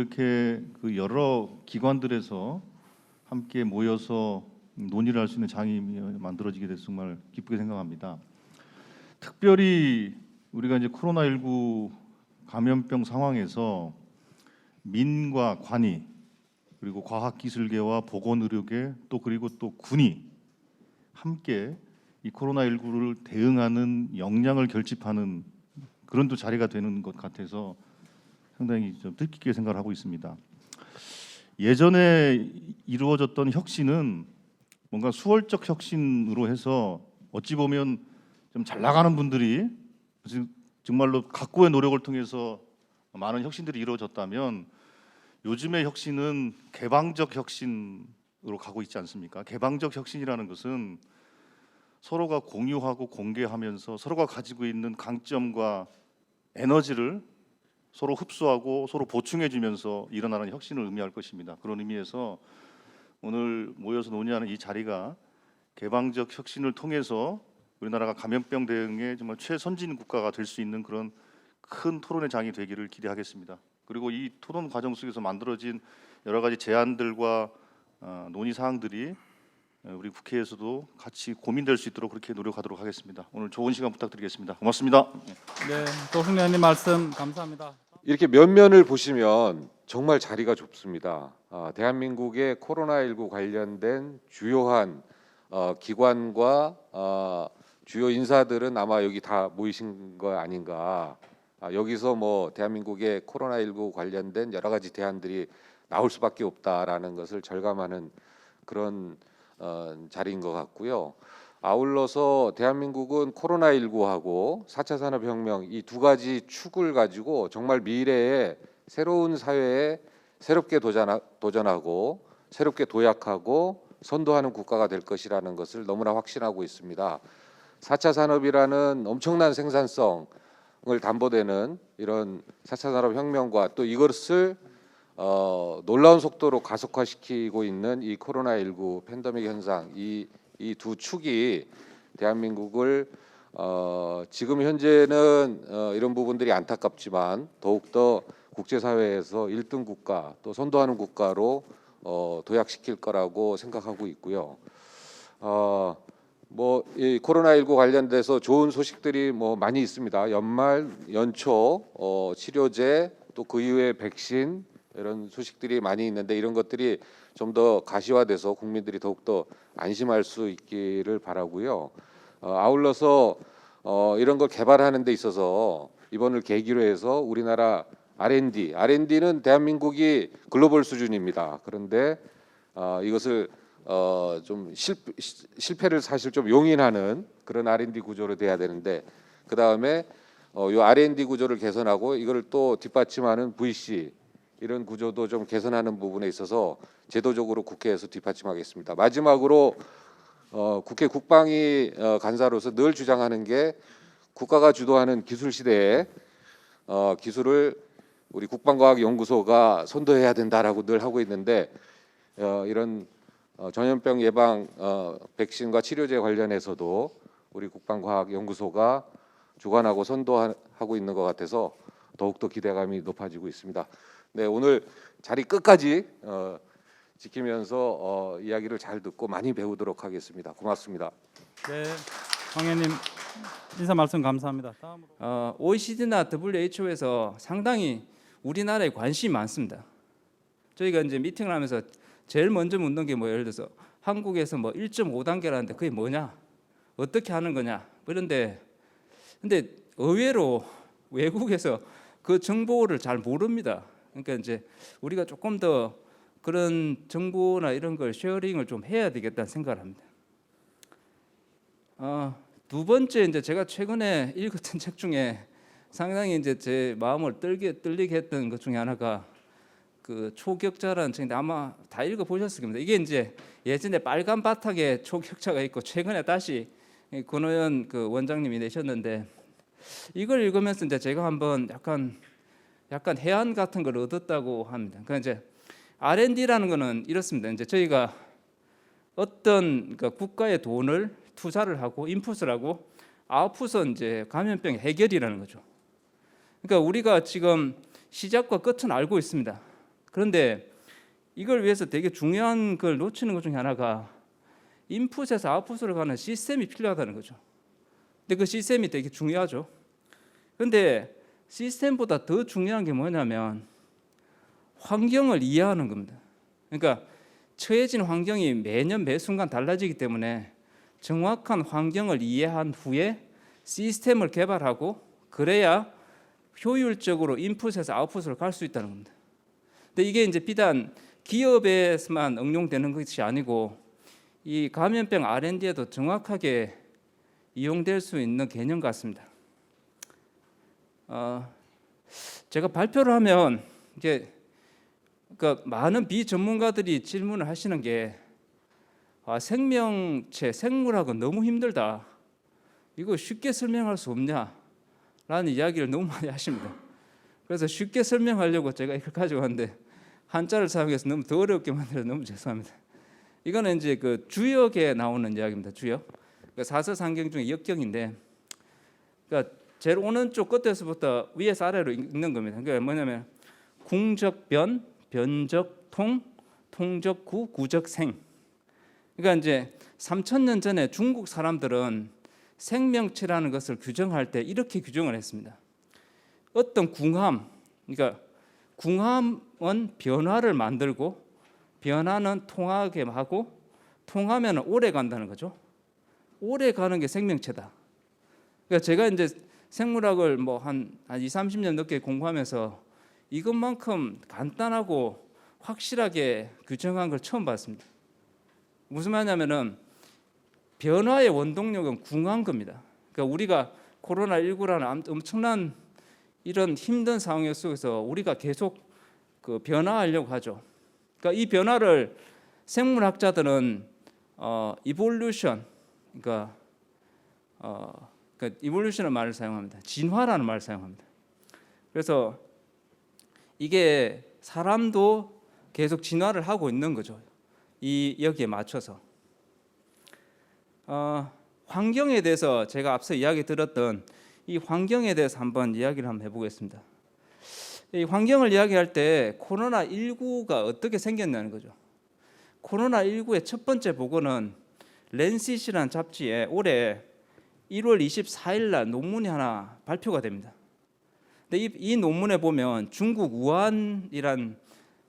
이렇게 그 여러 기관들에서 함께 모여서 논의를 할 수 있는 장이 만들어지게 돼서 정말 기쁘게 생각합니다. 특별히 우리가 이제 코로나19 감염병 상황에서 민과 관이 그리고 과학기술계와 보건의료계 또 그리고 또 군이 함께 이 코로나19를 대응하는 역량을 결집하는 그런 또 자리가 되는 것 같아서 상당히 좀 뜻깊게 생각을 하고 있습니다. 예전에 이루어졌던 혁신은 뭔가 수월적 혁신으로 해서 어찌 보면 좀 잘 나가는 분들이 정말로 각고의 노력을 통해서 많은 혁신들이 이루어졌다면 요즘의 혁신은 개방적 혁신으로 가고 있지 않습니까? 개방적 혁신이라는 것은 서로가 공유하고 공개하면서 서로가 가지고 있는 강점과 에너지를 서로 흡수하고 서로 보충해주면서 일어나는 혁신을 의미할 것입니다. 그런 의미에서 오늘 모여서 논의하는 이 자리가 개방적 혁신을 통해서 우리나라가 감염병 대응에 정말 최선진 국가가 될 수 있는 그런 큰 토론의 장이 되기를 기대하겠습니다. 그리고 이 토론 과정 속에서 만들어진 여러 가지 제안들과 논의 사항들이 우리 국회에서도 같이 고민될 수 있도록 그렇게 노력하도록 하겠습니다. 오늘 좋은 시간 부탁드리겠습니다. 고맙습니다. 네, 조승래 의원님 말씀 감사합니다. 이렇게 면면을 보시면 정말 자리가 좁습니다. 대한민국의 코로나19 관련된 주요한 기관과 주요 인사들은 아마 여기 다 모이신 거 아닌가. 여기서 뭐 대한민국의 코로나19 관련된 여러 가지 대안들이 나올 수밖에 없다라는 것을 절감하는 그런 자리인 것 같고요. 아울러서 대한민국은 코로나19하고 4차 산업혁명 이 두 가지 축을 가지고 정말 미래의 새로운 사회에 새롭게 도전하고 새롭게 도약하고 선도하는 국가가 될 것이라는 것을 너무나 확신하고 있습니다. 4차 산업이라는 엄청난 생산성을 담보되는 이런 4차 산업혁명과 또 이것을 놀라운 속도로 가속화시키고 있는 이 코로나19 팬데믹 현상 이 두 축이 대한민국을 지금 현재는 이런 부분들이 안타깝지만 더욱더 국제사회에서 1등 국가 또 선도하는 국가로 도약시킬 거라고 생각하고 있고요. 뭐 이 코로나19 관련돼서 좋은 소식들이 뭐 많이 있습니다. 연말 연초 치료제 또 그 이후에 백신 이런 소식들이 많이 있는데 이런 것들이 좀 더 가시화돼서 국민들이 더욱더 안심할 수 있기를 바라고요. 아울러서 이런 걸 개발하는 데 있어서 이번을 계기로 해서 우리나라 R&D는 대한민국이 글로벌 수준입니다. 그런데 이것을 좀 실패를 사실 좀 용인하는 그런 R&D 구조로 돼야 되는데 그 다음에 이 R&D 구조를 개선하고 이걸 또 뒷받침하는 VC 이런 구조도 좀 개선하는 부분에 있어서 제도적으로 국회에서 뒷받침하겠습니다. 마지막으로 국회 국방위 간사로서 늘 주장하는 게 국가가 주도하는 기술 시대에 기술을 우리 국방과학연구소가 선도해야 된다라고 늘 하고 있는데 이런 전염병 예방 백신과 치료제 관련해서도 우리 국방과학연구소가 주관하고 선도하고 있는 것 같아서 더욱더 기대감이 높아지고 있습니다. 네, 오늘 자리 끝까지 지키면서 이야기를 잘 듣고 많이 배우도록 하겠습니다. 고맙습니다. 네, 황 의원님 인사 말씀 감사합니다. 다음으로 OECD나 WHO에서 상당히 우리나라에 관심이 많습니다. 저희가 이제 미팅을 하면서 제일 먼저 묻는 게 뭐 예를 들어서 한국에서 뭐 1.5단계라는데 그게 뭐냐, 어떻게 하는 거냐 그런데 근데 의외로 외국에서 그 정보를 잘 모릅니다. 그러니까 이제 우리가 조금 더 그런 정보나 이런 걸 쉐어링을 좀 해야 되겠다는 생각을 합니다. 두 번째 이제 제가 최근에 읽었던 책 중에 상당히 이제 제 마음을 떨리게 했던 것 중에 하나가 그 초격자라는 책인데 아마 다 읽어 보셨을 겁니다. 이게 이제 예전에 빨간 바탕에 초격자가 있고 최근에 다시 권오현 그 원장님이 내셨는데 이걸 읽으면서 이제 제가 한번 약간 해안 같은 걸 얻었다고 합니다. 그러니까 이제 R&D라는 거는 이렇습니다. 이제 저희가 어떤 그러니까 국가의 돈을 투자를 하고 인풋을 하고 아웃풋은 이제 감염병 해결이라는 거죠. 그러니까 우리가 지금 시작과 끝은 알고 있습니다. 그런데 이걸 위해서 되게 중요한 걸 놓치는 것 중에 하나가 인풋에서 아웃풋으로 가는 시스템이 필요하다는 거죠. 근데 그 시스템이 되게 중요하죠. 그런데 시스템보다 더 중요한 게 뭐냐면 환경을 이해하는 겁니다. 그러니까 처해진 환경이 매년 매 순간 달라지기 때문에 정확한 환경을 이해한 후에 시스템을 개발하고 그래야 효율적으로 인풋에서 아웃풋으로 갈 수 있다는 겁니다. 근데 이게 이제 비단 기업에서만 응용되는 것이 아니고 이 감염병 R&D에도 정확하게 이용될 수 있는 개념 같습니다. 제가 발표를 하면 이게 그러니까 많은 비전문가들이 질문을 하시는 게 생명체, 생물학은 너무 힘들다. 이거 쉽게 설명할 수 없냐라는 이야기를 너무 많이 하십니다. 그래서 쉽게 설명하려고 제가 이걸 가져왔는데 한자를 사용해서 너무 더 어렵게 만들어서 너무 죄송합니다. 이거는 이제 그 주역에 나오는 이야기입니다. 주역. 그러니까 사서상경 중에 역경인데, 그러니까 제일 오른쪽 끝에서부터 위에서 아래로 읽는 겁니다. 그러니까 뭐냐면 궁적변, 변적통, 통적구, 구적생. 그러니까 이제 3,000년 전에 중국 사람들은 생명체라는 것을 규정할 때 이렇게 규정을 했습니다. 어떤 궁함, 그러니까 궁함은 변화를 만들고 변화는 통하게 하고 통하면 오래 간다는 거죠. 오래 가는 게 생명체다. 그러니까 제가 이제 생물학을 뭐 한 20-30년 넘게 공부하면서 이것만큼 간단하고 확실하게 규정한 걸 처음 봤습니다. 무슨 말이냐면은 변화의 원동력은 궁한 겁니다. 그러니까 우리가 코로나19라는 엄청난 이런 힘든 상황 속에서 우리가 계속 그 변화하려고 하죠. 그러니까 이 변화를 생물학자들은 evolution, 그러니까 evolution의 말을 사용합니다. 진화라는 말을 사용합니다. 그래서 이게 사람도 계속 진화를 하고 있는 거죠. 이 여기에 맞춰서 환경에 대해서 제가 앞서 이야기 들었던 이 환경에 대해서 한번 이야기를 한번 해보겠습니다. 이 환경을 이야기할 때 코로나19가 어떻게 생겼냐는 거죠. 코로나19의 첫 번째 보고는 랜싯이라는 잡지에 올해 1월 24일 날 논문이 하나 발표가 됩니다. 근데 이 논문에 보면 중국 우한이란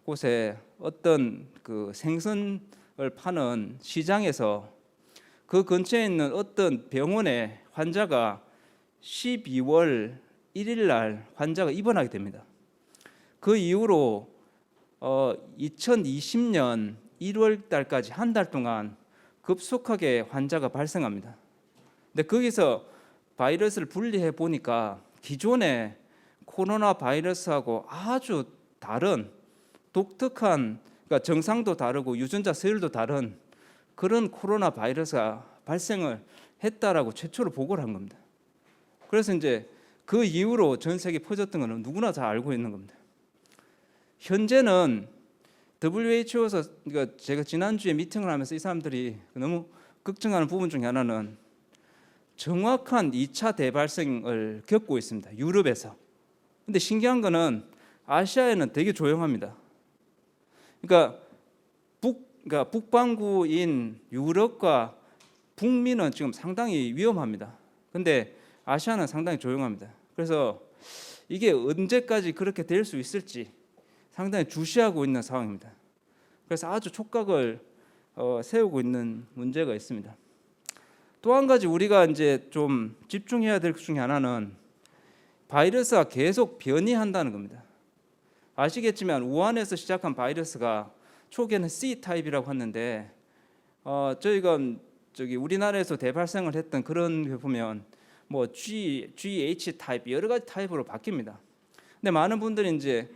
곳에 어떤 그 생선을 파는 시장에서 그 근처에 있는 어떤 병원에 환자가 12월 1일 날 환자가 입원하게 됩니다. 그 이후로 2020년 1월 달까지 한 달 동안 급속하게 환자가 발생합니다. 근데 거기서 바이러스를 분리해 보니까 기존의 코로나 바이러스하고 아주 다른 독특한, 그러니까 정상도 다르고 유전자 서열도 다른 그런 코로나 바이러스가 발생을 했다라고 최초로 보고를 한 겁니다. 그래서 이제 그 이후로 전 세계에 퍼졌던 것은 누구나 다 알고 있는 겁니다. 현재는 WHO에서, 그러니까 제가 지난주에 미팅을 하면서 이 사람들이 너무 걱정하는 부분 중에 하나는 정확한 2차 대발생을 겪고 있습니다. 유럽에서. 근데 신기한 거는 아시아에는 되게 조용합니다. 그러니까 북반구인 유럽과 북미는 지금 상당히 위험합니다. 근데 아시아는 상당히 조용합니다. 그래서 이게 언제까지 그렇게 될 수 있을지 상당히 주시하고 있는 상황입니다. 그래서 아주 촉각을 세우고 있는 문제가 있습니다. 또 한 가지 우리가 이제 좀 집중해야 될 것 중에 하나는 바이러스가 계속 변이한다는 겁니다. 아시겠지만 우한에서 시작한 바이러스가 초기에는 C 타입이라고 했는데 저희가 우리나라에서 대발생을 했던 그런 게 보면 뭐 GH 타입 여러 가지 타입으로 바뀝니다. 근데 많은 분들이 이제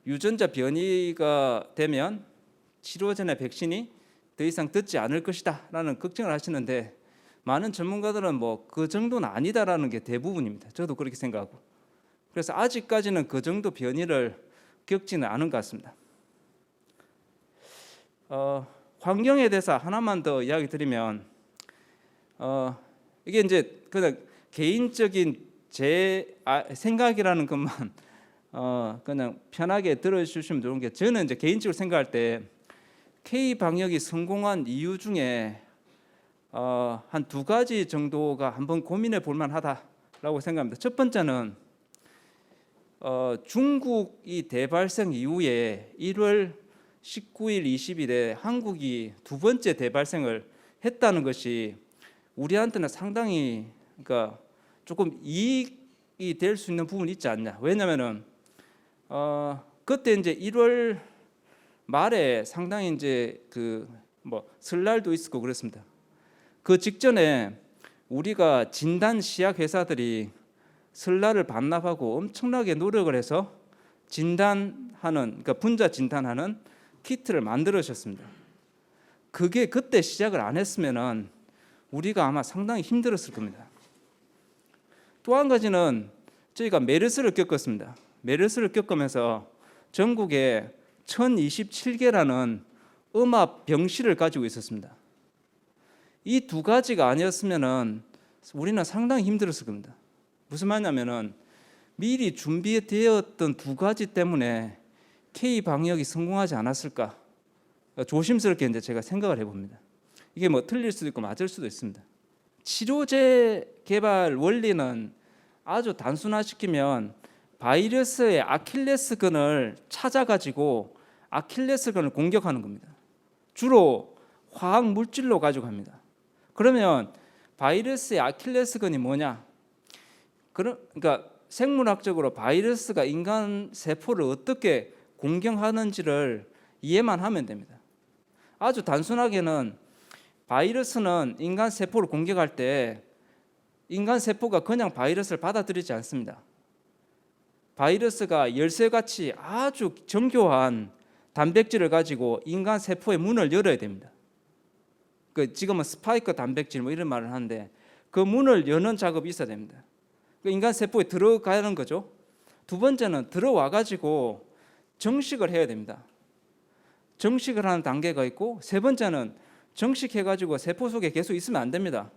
유전자 변이가 되면 치료제나 백신이 더 이상 듣지 않을 것이다라는 걱정을 하시는데 많은 전문가들은 뭐 그 정도는 아니다라는 게 대부분입니다. 저도 그렇게 생각하고. 그래서 아직까지는 그 정도 변이를 겪지는 않은 것 같습니다. 환경에 대해서 하나만 더 이야기 드리면 이게 이제 그냥 개인적인 제 생각이라는 것만 그냥 편하게 들어주시면 좋은 게, 저는 이제 개인적으로 생각할 때 K 방역이 성공한 이유 중에 한 두 가지 정도가 한번 고민해 볼 만하다라고 생각합니다. 첫 번째는 중국이 대발생 이후에 1월 19일, 20일에 한국이 두 번째 대발생을 했다는 것이 우리한테는 상당히 그러니까 조금 이익이 될 수 있는 부분이 있지 않냐. 왜냐하면은 그때 이제 1월 말에 상당히 이제 그 뭐 설날도 있었고 그랬습니다. 그 직전에 우리가 진단 시약 회사들이 설날을 반납하고 엄청나게 노력을 해서 진단하는, 그러니까 분자 진단하는 키트를 만들으셨습니다. 그게 그때 시작을 안 했으면은 우리가 아마 상당히 힘들었을 겁니다. 또 한 가지는 저희가 메르스를 겪었습니다. 메르스를 겪으면서 전국에 1027개라는 음압 병실을 가지고 있었습니다. 이 두 가지가 아니었으면은 우리는 상당히 힘들었을 겁니다. 무슨 말이냐면은 미리 준비되었던 두 가지 때문에 K 방역이 성공하지 않았을까, 조심스럽게 이제 제가 생각을 해봅니다. 이게 뭐 틀릴 수도 있고 맞을 수도 있습니다. 치료제 개발 원리는 아주 단순화시키면 바이러스의 아킬레스건을 찾아가지고 아킬레스건을 공격하는 겁니다. 주로 화학 물질로 가지고 합니다. 그러면 바이러스의 아킬레스건이 뭐냐? 그러니까 생물학적으로 바이러스가 인간 세포를 어떻게 공격하는지를 이해만 하면 됩니다. 아주 단순하게는 바이러스는 인간 세포를 공격할 때 인간 세포가 그냥 바이러스를 받아들이지 않습니다. 바이러스가 열쇠같이 아주 정교한 단백질을 가지고 인간 세포의 문을 열어야 됩니다. 지금은 스파이크 단백질 뭐 이런 말을 하는데 그 문을 여는 작업이 있어야 됩니다. 인간 세포에 들어가는 거죠. 두 번째는 들어와 가지고 정식을 해야 됩니다. 정식을 하는 단계가 있고, 세 번째는 정식해 가지고 세포 속에 계속 있으면 안 됩니다.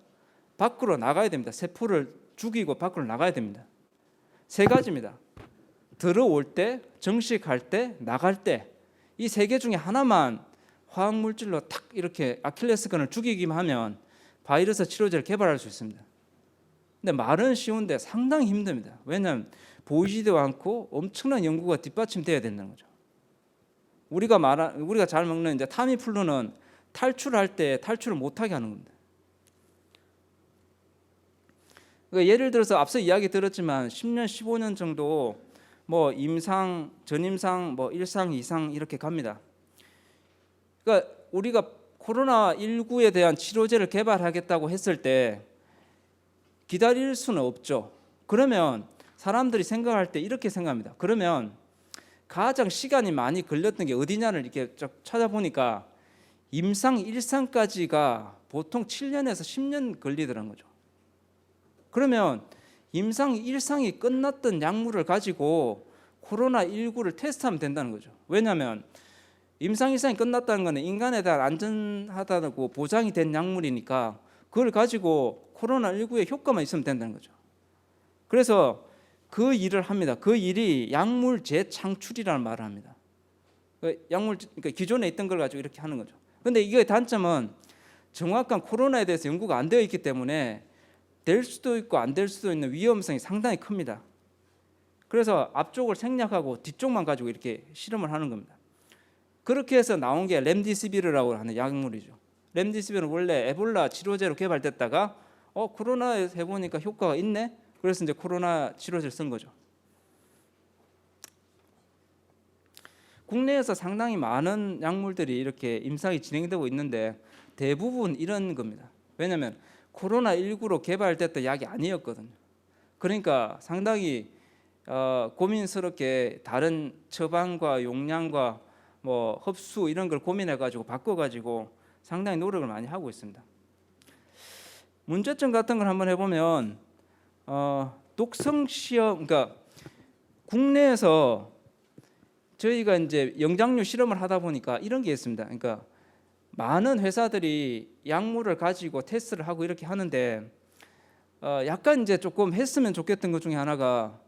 밖으로 나가야 됩니다. 세포를 죽이고 밖으로 나가야 됩니다. 세 가지입니다. 들어올 때, 정식할 때, 나갈 때, 이 세 개 중에 하나만 화학 물질로 탁 이렇게 아킬레스건을 죽이기만 하면 바이러스 치료제를 개발할 수 있습니다. 근데 말은 쉬운데 상당히 힘듭니다. 왜냐하면 보이지도 않고 엄청난 연구가 뒷받침돼야 된다는 거죠. 우리가 잘 먹는 이제 타미플루는 탈출할 때 탈출을 못하게 하는 겁니다. 그러니까 예를 들어서 앞서 이야기 들었지만 10년, 15년 정도 뭐 임상, 전임상, 뭐 1상, 2상 이렇게 갑니다. 그러니까 우리가 코로나19에 대한 치료제를 개발하겠다고 했을 때 기다릴 수는 없죠. 그러면 사람들이 생각할 때 이렇게 생각합니다. 그러면 가장 시간이 많이 걸렸던 게 어디냐를 이렇게 쭉 찾아보니까 임상 1상까지가 보통 7년에서 10년 걸리더라는 거죠. 그러면 임상 1상이 끝났던 약물을 가지고 코로나19를 테스트하면 된다는 거죠. 왜냐하면 임상 1상이 끝났다는 것은 인간에 대한 안전하다고 보장이 된 약물이니까 그걸 가지고 코로나19에 효과만 있으면 된다는 거죠. 그래서 그 일을 합니다. 그 일이 약물 재창출이라는 말을 합니다. 그러니까 기존에 있던 걸 가지고 이렇게 하는 거죠. 근데 이게 단점은 정확한 코로나에 대해서 연구가 안 되어 있기 때문에 될 수도 있고 안 될 수도 있는 위험성이 상당히 큽니다. 그래서 앞쪽을 생략하고 뒤쪽만 가지고 이렇게 실험을 하는 겁니다. 그렇게 해서 나온 게 렘디시비르라고 하는 약물이죠. 렘디시비르는 원래 에볼라 치료제로 개발됐다가 코로나에 해보니까 효과가 있네. 그래서 이제 코로나 치료제를 쓴 거죠. 국내에서 상당히 많은 약물들이 이렇게 임상이 진행되고 있는데 대부분 이런 겁니다. 왜냐하면 코로나19로 개발됐던 약이 아니었거든요. 그러니까 상당히 고민스럽게 다른 처방과 용량과 뭐 흡수 이런 걸 고민해가지고 바꿔가지고 상당히 노력을 많이 하고 있습니다. 문제점 같은 걸 한번 해보면 독성 시험, 그러니까 국내에서 저희가 이제 영장류 실험을 하다 보니까 이런 게 있습니다. 그러니까 많은 회사들이 약물을 가지고 테스트를 하고 이렇게 하는데 약간 이제 조금 했으면 좋겠던 것 중에 하나가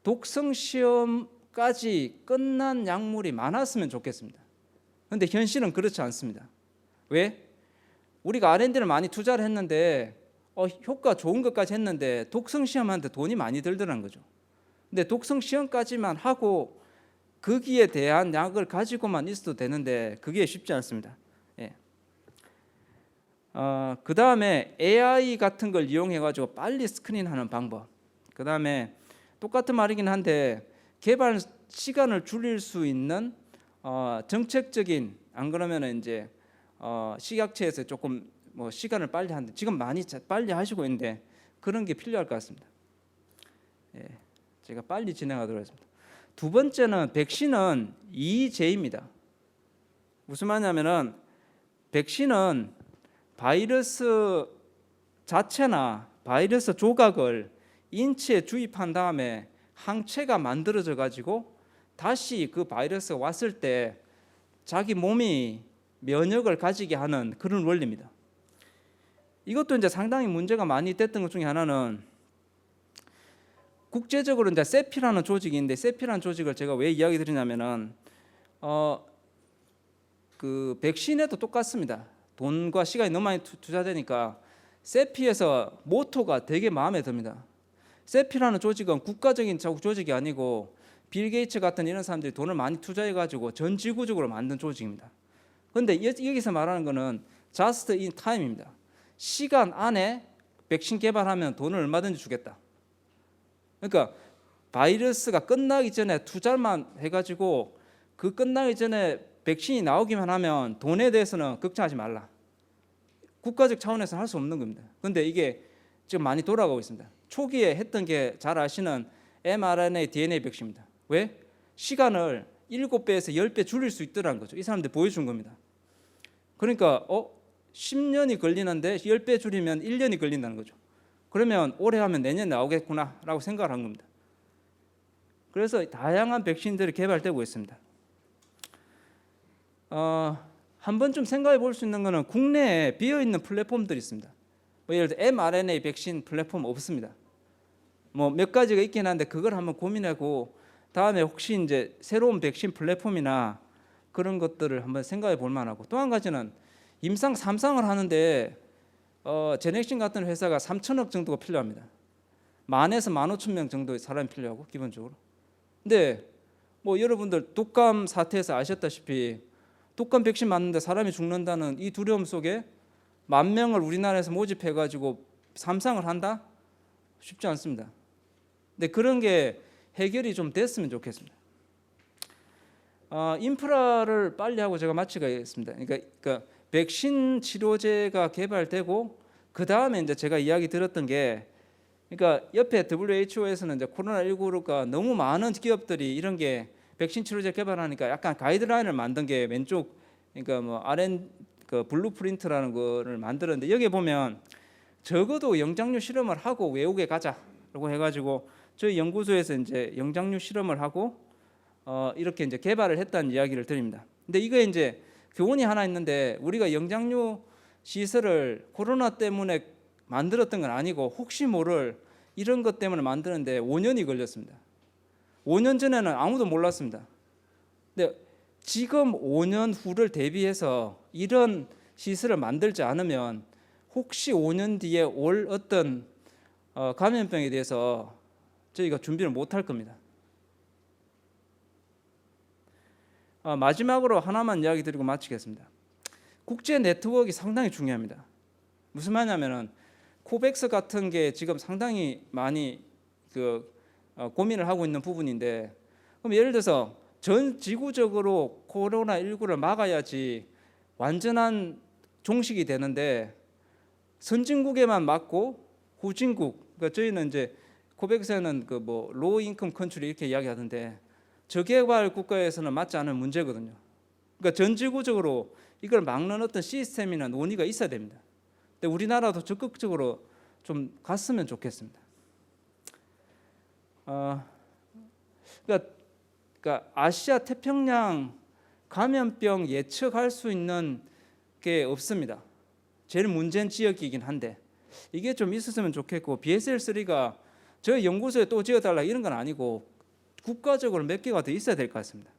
독성 시험 까지 끝난 약물이 많았으면 좋겠습니다. 그런데 현실은 그렇지 않습니다. 왜? 우리가 R&D를 많이 투자를 했는데 효과 좋은 것까지 했는데 독성 시험하는데 돈이 많이 들더라는 거죠. 근데 독성 시험까지만 하고 거기에 대한 약을 가지고만 있어도 되는데 그게 쉽지 않습니다. 예. 그 다음에 AI 같은 걸 이용해 가지고 빨리 스크린하는 방법. 그 다음에 똑같은 말이긴 한데 개발 시간을 줄일 수 있는 정책적인, 안 그러면은 이제 식약처에서 조금 뭐 시간을 빨리 하는데 지금 많이 빨리 하시고 있는데 그런 게 필요할 것 같습니다. 예, 제가 빨리 진행하도록 하겠습니다. 두 번째는 백신은 2J입니다. 무슨 말이냐면은 백신은 바이러스 자체나 바이러스 조각을 인체에 주입한 다음에 항체가 만들어져 가지고 다시 그 바이러스가 왔을 때 자기 몸이 면역을 가지게 하는 그런 원리입니다. 이것도 이제 상당히 문제가 많이 됐던 것 중에 하나는 국제적으로 이제 세피라는 조직인데, 세피라는 조직을 제가 왜 이야기 드리냐면은 그 백신에도 똑같습니다. 돈과 시간이 너무 많이 투자되니까 세피에서 모토가 되게 마음에 듭니다. 세피라는 조직은 국가적인 조직이 아니고 빌 게이츠 같은 이런 사람들이 돈을 많이 투자해 가지고 전 지구적으로 만든 조직입니다. 그런데 여기서 말하는 거는 just in time입니다. 시간 안에 백신 개발하면 돈을 얼마든지 주겠다. 그러니까 바이러스가 끝나기 전에 투자만 해가지고 그 끝나기 전에 백신이 나오기만 하면 돈에 대해서는 걱정하지 말라. 국가적 차원에서 할 수 없는 겁니다. 그런데 이게 지금 많이 돌아가고 있습니다. 초기에 했던 게 잘 아시는 mRNA, DNA 백신입니다. 왜? 시간을 7배에서 10배 줄일 수 있더라는 거죠. 이 사람들 보여준 겁니다. 그러니까 10년이 걸리는데 10배 줄이면 1년이 걸린다는 거죠. 그러면 올해 하면 내년 나오겠구나 라고 생각을 한 겁니다. 그래서 다양한 백신들이 개발되고 있습니다. 한 번쯤 생각해 볼 수 있는 거는 국내에 비어있는 플랫폼들이 있습니다. 뭐 예를 들어 mRNA 백신 플랫폼 없습니다. 뭐 몇 가지가 있긴 한데 그걸 한번 고민하고 다음에 혹시 이제 새로운 백신 플랫폼이나 그런 것들을 한번 생각해 볼 만하고, 또 한 가지는 임상 3상을 하는데 제넥신 같은 회사가 3천억 정도가 필요합니다. 10,000에서 15,000명 정도의 사람이 필요하고 기본적으로. 근데 뭐 여러분들 독감 사태에서 아셨다시피 독감 백신 맞는데 사람이 죽는다는 이 두려움 속에 10,000명을 우리나라에서 모집해 가지고 3상을 한다? 쉽지 않습니다. 근데 그런 게 해결이 좀 됐으면 좋겠습니다. 인프라를 빨리 하고 제가 마치겠습니다. 그러니까 백신 치료제가 개발되고 그 다음에 이제 제가 이야기 들었던 게, 그러니까 옆에 WHO에서는 이제 코로나19가 너무 많은 기업들이 이런 게 백신 치료제 개발하니까 약간 가이드라인을 만든 게 왼쪽, 그러니까 뭐 그 블루프린트라는 거를 만들었는데 여기 보면 적어도 영장류 실험을 하고 외국에 가자라고 해가지고 저희 연구소에서 이제 영장류 실험을 하고 이렇게 이제 개발을 했다는 이야기를 드립니다. 근데 이거 이제 교훈이 하나 있는데, 우리가 영장류 시설을 코로나 때문에 만들었던 건 아니고 혹시 모를 이런 것 때문에 만드는데 5년이 걸렸습니다. 5년 전에는 아무도 몰랐습니다. 근데 지금 5년 후를 대비해서 이런 시설을 만들지 않으면 혹시 5년 뒤에 올 어떤 감염병에 대해서 저희가 준비를 못할 겁니다. 마지막으로 하나만 이야기 드리고 마치겠습니다. 국제 네트워크가 상당히 중요합니다. 무슨 말이냐면은 코백스 같은 게 지금 상당히 많이 고민을 하고 있는 부분인데, 그럼 예를 들어서 전 지구적으로 코로나19를 막아야지 완전한 종식이 되는데 선진국에만 맞고 후진국, 그러니까 저희는 이제 코백스에는 그 뭐 로우 인컴 컨트리 이렇게 이야기하던데 저개발 국가에서는 맞지 않은 문제거든요. 그러니까 전 지구적으로 이걸 막는 어떤 시스템이나 논의가 있어야 됩니다. 근데 우리나라도 적극적으로 좀 갔으면 좋겠습니다. 그러니까 아시아 태평양 감염병 예측할 수 있는 게 없습니다. 제일 문제는 지역이긴 한데 이게 좀 있었으면 좋겠고, BSL-3가 저희 연구소에 또 지어달라 이런 건 아니고 국가적으로 몇 개가 더 있어야 될 것 같습니다.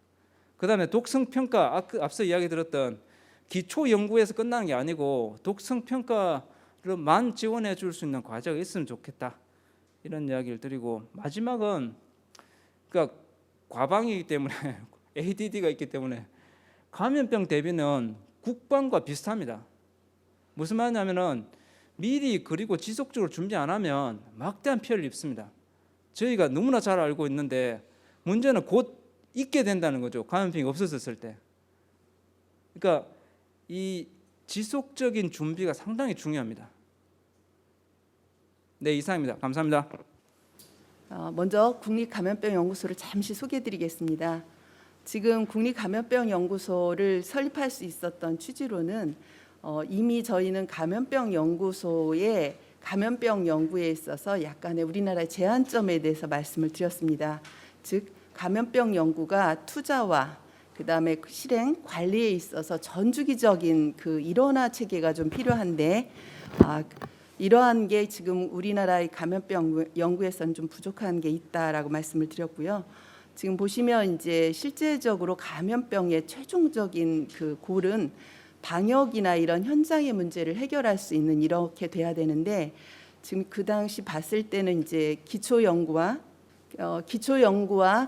그다음에 독성 평가 앞서 이야기 들었던 기초 연구에서 끝나는 게 아니고 독성 평가를만 지원해 줄 수 있는 과제가 있으면 좋겠다. 이런 이야기를 드리고 마지막은 그러니까 과방이기 때문에 ADD가 있기 때문에 감염병 대비는 국방과 비슷합니다. 무슨 말이냐면은 미리 그리고 지속적으로 준비 안 하면 막대한 피해를 입습니다. 저희가 너무나 잘 알고 있는데 문제는 곧 있게 된다는 거죠. 감염병이 없어졌을 때. 그러니까 이 지속적인 준비가 상당히 중요합니다. 네, 이상입니다. 감사합니다. 먼저 국립감염병연구소를 잠시 소개해드리겠습니다. 지금 국립감염병연구소를 설립할 수 있었던 취지로는 이미 저희는 감염병연구소의 감염병 연구에 있어서 약간의 우리나라의 제한점에 대해서 말씀을 드렸습니다. 즉 감염병 연구가 투자와 그다음에 실행 관리에 있어서 전주기적인 그 일원화 체계가 좀 필요한데 이러한 게 지금 우리나라의 감염병 연구에서는 좀 부족한 게 있다라고 말씀을 드렸고요. 지금 보시면 이제 실제적으로 감염병의 최종적인 그 골은 방역이나 이런 현장의 문제를 해결할 수 있는 이렇게 돼야 되는데 지금 그 당시 봤을 때는 이제 기초 연구와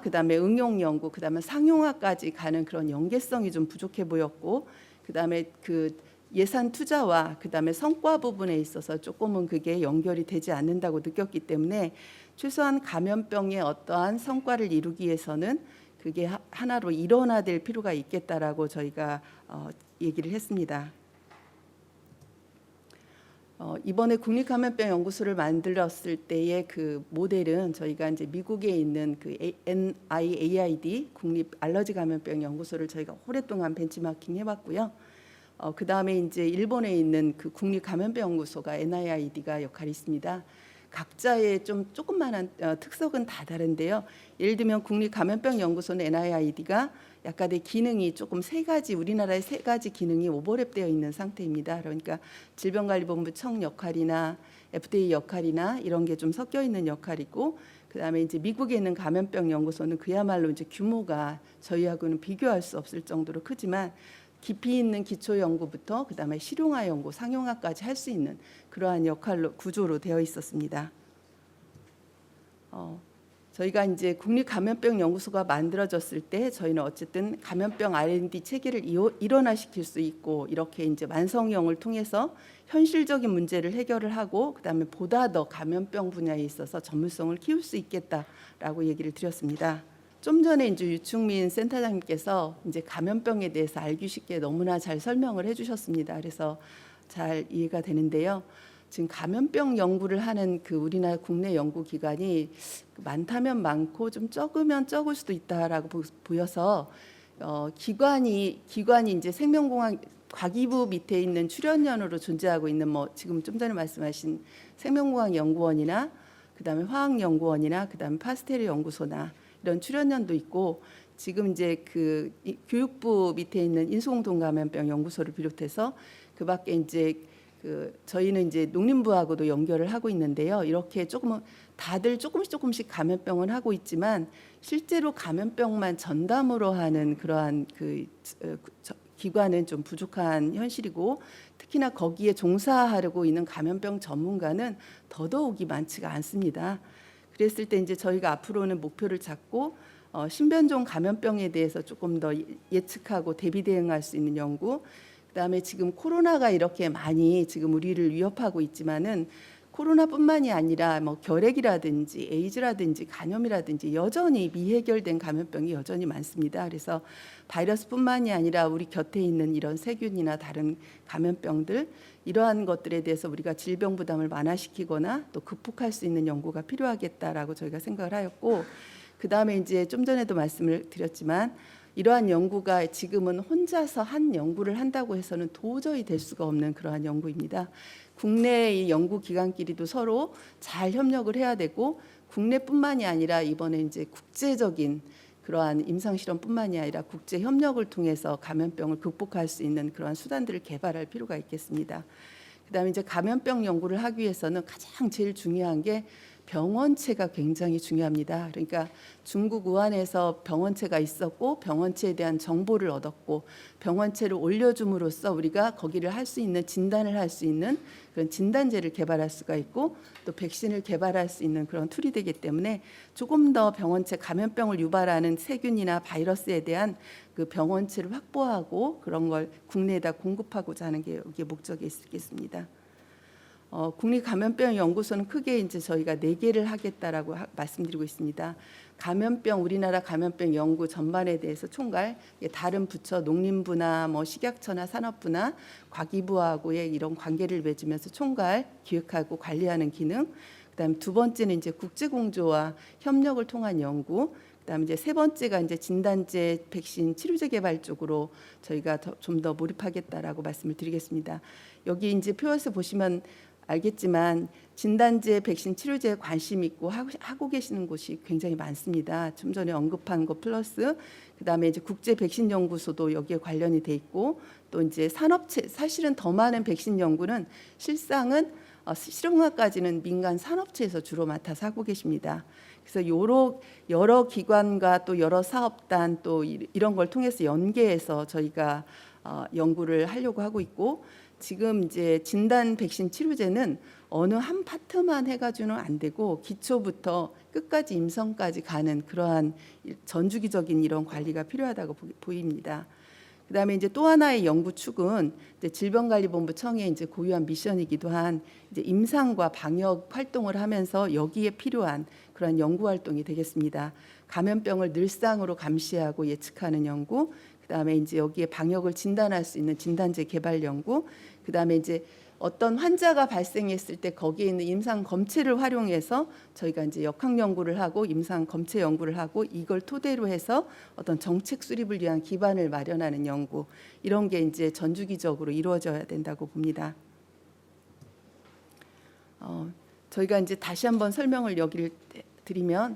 그다음에 응용 연구, 그다음에 상용화까지 가는 그런 연계성이 좀 부족해 보였고, 그다음에 그 예산 투자와 그다음에 성과 부분에 있어서 조금은 그게 연결이 되지 않는다고 느꼈기 때문에 최소한 감염병의 어떠한 성과를 이루기 위해서는 그게 하나로 일원화될 필요가 있겠다라고 저희가 얘기를 했습니다. 이번에 국립감염병연구소를 만들었을 때의 그 모델은 저희가 이제 미국에 있는 그 NIAID 국립알러지감염병연구소를 저희가 오랫동안 벤치마킹 해봤고요. 그 다음에 이제 일본에 있는 그 국립감염병연구소가 NIAID가 역할이 있습니다. 각자의 좀 조그만한 특성은 다 다른데요. 예를 들면 국립감염병연구소는 NIAID가 약간의 기능이 조금 우리나라의 세 가지 기능이 오버랩되어 있는 상태입니다. 그러니까 질병관리본부청 역할이나 FDA 역할이나 이런 게 좀 섞여 있는 역할이고, 그다음에 이제 미국에 있는 감염병연구소는 그야말로 이제 규모가 저희하고는 비교할 수 없을 정도로 크지만 깊이 있는 기초 연구부터 그다음에 실용화 연구, 상용화까지 할 수 있는 그러한 구조로 되어 있었습니다. 저희가 이제 국립감염병연구소가 만들어졌을 때 저희는 어쨌든 감염병 R&D 체계를 일원화시킬 수 있고 이렇게 이제 완성형을 통해서 현실적인 문제를 해결을 하고 그다음에 보다 더 감염병 분야에 있어서 전문성을 키울 수 있겠다라고 얘기를 드렸습니다. 좀 전에 이제 유충민 센터장님께서 이제 감염병에 대해서 알기 쉽게 너무나 잘 설명을 해주셨습니다. 그래서 잘 이해가 되는데요. 지금 감염병 연구를 하는 그 우리나라 국내 연구기관이 많다면 많고 좀 적으면 적을 수도 있다라고 보여서 기관이 이제 생명공학 과기부 밑에 있는 출연연으로 존재하고 있는 지금 좀 전에 말씀하신 생명공학연구원이나 그다음에 화학연구원이나 그다음에 파스테르 연구소나 이런 출연연도 있고, 지금 이제 그 교육부 밑에 있는 인수공통감염병 연구소를 비롯해서 그밖에 이제 저희는 이제 농림부하고도 연결을 하고 있는데요. 이렇게 다들 조금씩 감염병은 하고 있지만 실제로 감염병만 전담으로 하는 그러한 기관은 좀 부족한 현실이고, 특히나 거기에 종사하려고 있는 감염병 전문가는 더더욱이 많지가 않습니다. 그랬을 때 이제 저희가 앞으로는 목표를 잡고 신변종 감염병에 대해서 조금 더 예측하고 대비 대응할 수 있는 연구, 그다음에 지금 코로나가 이렇게 많이 지금 우리를 위협하고 있지만은 코로나뿐만이 아니라 결핵이라든지 에이즈라든지 간염이라든지 여전히 미해결된 감염병이 여전히 많습니다. 그래서 바이러스뿐만이 아니라 우리 곁에 있는 이런 세균이나 다른 감염병들, 이러한 것들에 대해서 우리가 질병 부담을 완화시키거나 또 극복할 수 있는 연구가 필요하겠다라고 저희가 생각을 하였고, 그다음에 이제 좀 전에도 말씀을 드렸지만 이러한 연구가 지금은 혼자서 한 연구를 한다고 해서는 도저히 될 수가 없는 그러한 연구입니다. 국내의 연구기관끼리도 서로 잘 협력을 해야 되고, 국내뿐만이 아니라 이번에 이제 국제적인 그러한 임상실험뿐만이 아니라 국제 협력을 통해서 감염병을 극복할 수 있는 그러한 수단들을 개발할 필요가 있겠습니다. 그다음에 이제 감염병 연구를 하기 위해서는 가장 제일 중요한 게 병원체가 굉장히 중요합니다. 그러니까 중국 우한에서 병원체가 있었고 병원체에 대한 정보를 얻었고 병원체를 올려줌으로써 우리가 거기를 할 수 있는 진단을 할 수 있는 그런 진단제를 개발할 수가 있고 또 백신을 개발할 수 있는 그런 툴이 되기 때문에 조금 더 병원체 감염병을 유발하는 세균이나 바이러스에 대한 그 병원체를 확보하고 그런 걸 국내에다 공급하고자 하는 게 여기에 목적이 있겠습니다. 국립감염병연구소는 크게 이제 저희가 4개를 하겠다라고 말씀드리고 있습니다. 감염병 우리나라 감염병 연구 전반에 대해서 총괄 다른 부처 농림부나 뭐 식약처나 산업부나 과기부하고의 이런 관계를 맺으면서 총괄 기획하고 관리하는 기능. 그다음에 두 번째는 이제 국제공조와 협력을 통한 연구. 그다음에 이제 세 번째가 이제 진단제, 백신, 치료제 개발 쪽으로 저희가 좀 더 몰입하겠다라고 말씀을 드리겠습니다. 여기 이제 표에서 보시면 알겠지만 진단제, 백신, 치료제에 관심 있고 하고 계시는 곳이 굉장히 많습니다. 좀 전에 언급한 거 플러스 그다음에 이제 국제 백신 연구소도 여기에 관련이 돼 있고 또 이제 산업체 사실은 더 많은 백신 연구는 실상은 실용화까지는 민간 산업체에서 주로 맡아서 하고 계십니다. 그래서 여러 기관과 또 여러 사업단 또 이런 걸 통해서 연계해서 저희가 연구를 하려고 하고 있고 지금 이제 진단 백신 치료제는 어느 한 파트만 해가지고는 안 되고 기초부터 끝까지 임상까지 가는 그러한 전주기적인 이런 관리가 필요하다고 보입니다. 그다음에 이제 또 하나의 연구 축은 이제 질병관리본부청의 이제 고유한 미션이기도 한 이제 임상과 방역 활동을 하면서 여기에 필요한 그런 연구 활동이 되겠습니다. 감염병을 늘상으로 감시하고 예측하는 연구. 그다음에 이제 여기에 방역을 진단할 수 있는 진단제 개발 연구, 그다음에 이제 어떤 환자가 발생했을 때 거기에 있는 임상 검체를 활용해서 저희가 이제 역학 연구를 하고 임상 검체 연구를 하고 이걸 토대로 해서 어떤 정책 수립을 위한 기반을 마련하는 연구 이런 게 이제 전주기적으로 이루어져야 된다고 봅니다. 저희가 이제 다시 한번 설명을 여기를 드리면.